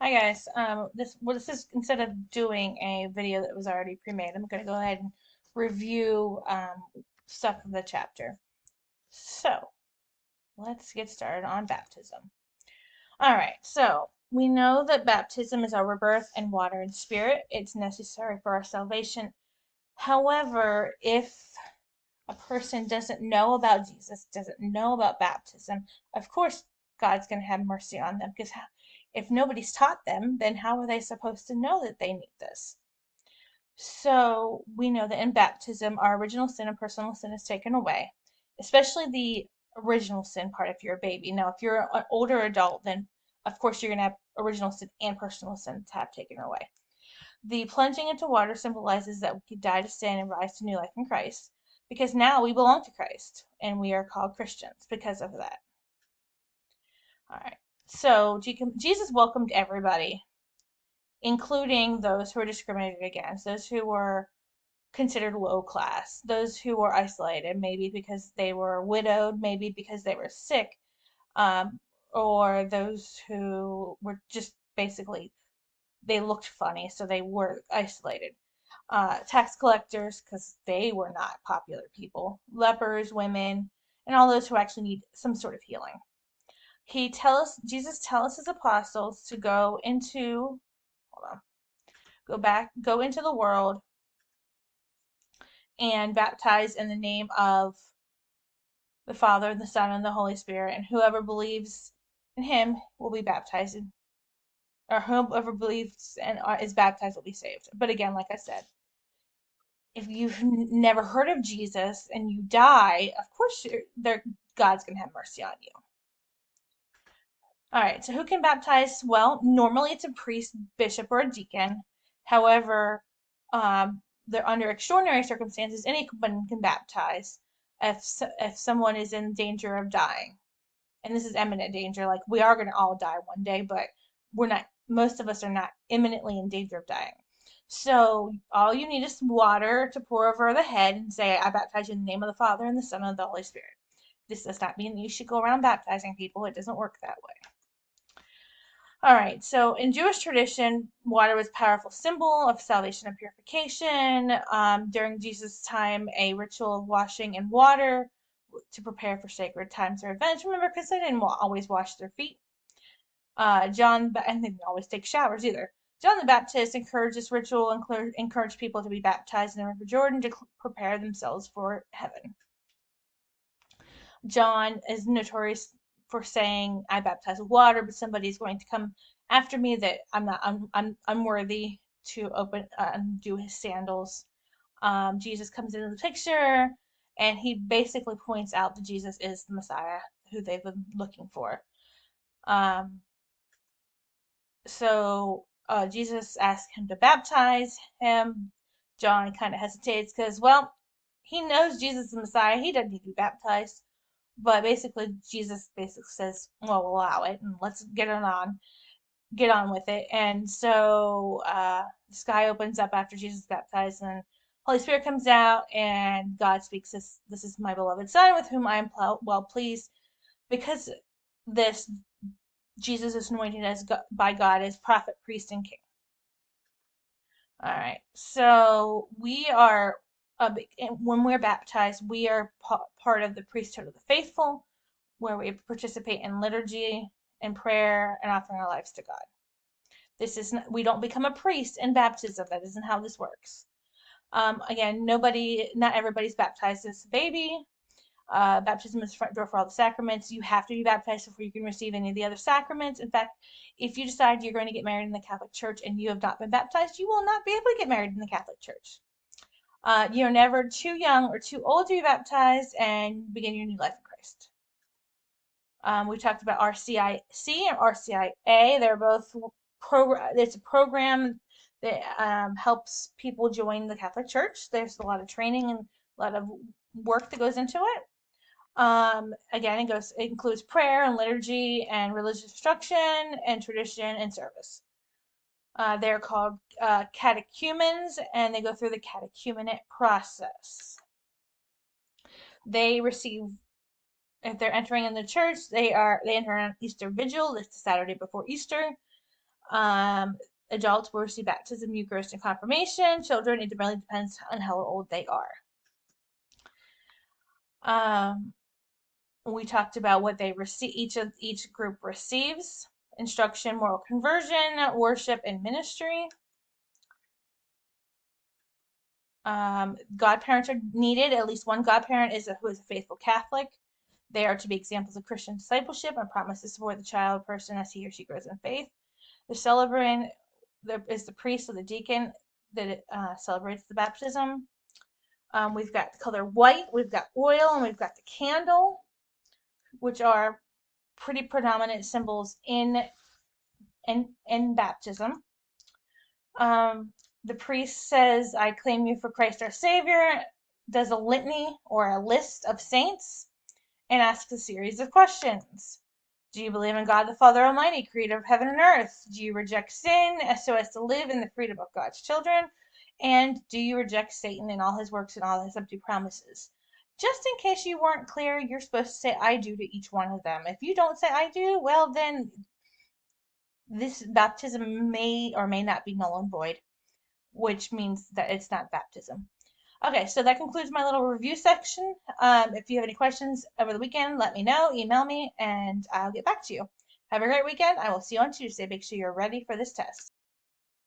Hi guys. This is instead of doing a video that was already pre-made, I'm going to go ahead and review stuff from the chapter. So let's get started on baptism. All right. So we know that baptism is our rebirth in water and spirit. It's necessary for our salvation. However, if a person doesn't know about Jesus, doesn't know about baptism, of course God's going to have mercy on them because if nobody's taught them, then how are they supposed to know that they need this? So we know that in baptism, our original sin and personal sin is taken away, especially the original sin part if you're a baby. Now, if you're an older adult, then of course you're going to have original sin and personal sin to have taken away. The plunging into water symbolizes that we could die to sin and rise to new life in Christ, because now we belong to Christ and we are called Christians because of that. All right. So Jesus welcomed everybody, including those who were discriminated against, those who were considered low class, those who were isolated, maybe because they were widowed, maybe because they were sick, um, or those who were just basically they looked funny, so they were isolated. Tax collectors, because they were not popular people, lepers, women, and all those who actually need some sort of healing. Jesus tells his apostles to hold on, go into the world and baptize in the name of the Father, the Son, and the Holy Spirit, and whoever believes in him will be baptized, or whoever believes and is baptized will be saved. But again, like I said, if you've never heard of Jesus and you die, of course God's going to have mercy on you. All right, so who can baptize? Well, normally it's a priest, bishop, or a deacon. However, they're under extraordinary circumstances, anyone can baptize if someone is in danger of dying. And this is imminent danger. Like we are going to all die one day, but we're not. Most of us are not imminently in danger of dying. So all you need is water to pour over the head and say, "I baptize you in the name of the Father and the Son and the Holy Spirit." This does not mean you should go around baptizing people. It doesn't work that way. All right, so in Jewish tradition, water was a powerful symbol of salvation and purification. During Jesus' time, a ritual of washing in water to prepare for sacred times or events. Remember, because they didn't always wash their feet. And they didn't always take showers either. John the Baptist encouraged this ritual and encouraged people to be baptized in the River Jordan to prepare themselves for heaven. John is notorious for saying, "I baptize with water, but somebody is going to come after me that I'm unworthy to open undo his sandals." Jesus comes into the picture, and he basically points out that Jesus is the Messiah who they've been looking for. Um, so Jesus asks him to baptize him. John kind of hesitates because, well, he knows Jesus is the Messiah. He doesn't need to be baptized. But basically, Jesus basically says, "Well, we'll allow it, and let's get on with it." And so the sky opens up after Jesus is baptized, and Holy Spirit comes out, and God speaks, "This is my beloved Son, with whom I am well pleased," because this Jesus is anointed by God as prophet, priest, and king. All right, so when we're baptized, we are part of the priesthood of the faithful, where we participate in liturgy and prayer and offering our lives to God. We don't become a priest in baptism. That isn't how this works. Again, not everybody's baptized as a baby. Baptism is the front door for all the sacraments. You have to be baptized before you can receive any of the other sacraments. In fact, if you decide you're going to get married in the Catholic Church and you have not been baptized, you will not be able to get married in the Catholic Church. You're never too young or too old to be baptized and begin your new life in Christ. We talked about RCIC and RCIA. They're both it's a program that helps people join the Catholic Church. There's a lot of training and a lot of work that goes into it. Again, it includes prayer and liturgy and religious instruction and tradition and service. They're called catechumens, and they go through the catechumenate process. They receive If they're entering in the church, they enter on Easter Vigil. It's the Saturday before Easter. Adults will receive baptism, Eucharist, and confirmation. Children, it really depends on how old they are. We talked about what they receive. Each group receives: instruction, moral conversion, worship, and ministry. Godparents are needed. At least one godparent who is a faithful Catholic. They are to be examples of Christian discipleship and promise to support the child person as he or she grows in faith. The celebrant is the priest or the deacon that celebrates the baptism. We've got the color white, we've got oil, and we've got the candle, which are pretty predominant symbols in baptism. The priest says, "I claim you for Christ our Savior," does a litany or a list of saints, and asks a series of questions. Do you believe in God the Father Almighty, creator of heaven and earth? Do you reject sin so as to live in the freedom of God's children? And do you reject Satan and all his works and all his empty promises? Just in case you weren't clear, you're supposed to say "I do" to each one of them. If you don't say "I do," well, then this baptism may or may not be null and void, which means that it's not baptism. Okay, so that concludes my little review section. If you have any questions over the weekend, let me know, email me, and I'll get back to you. Have a great weekend. I will see you on Tuesday. Make sure you're ready for this test.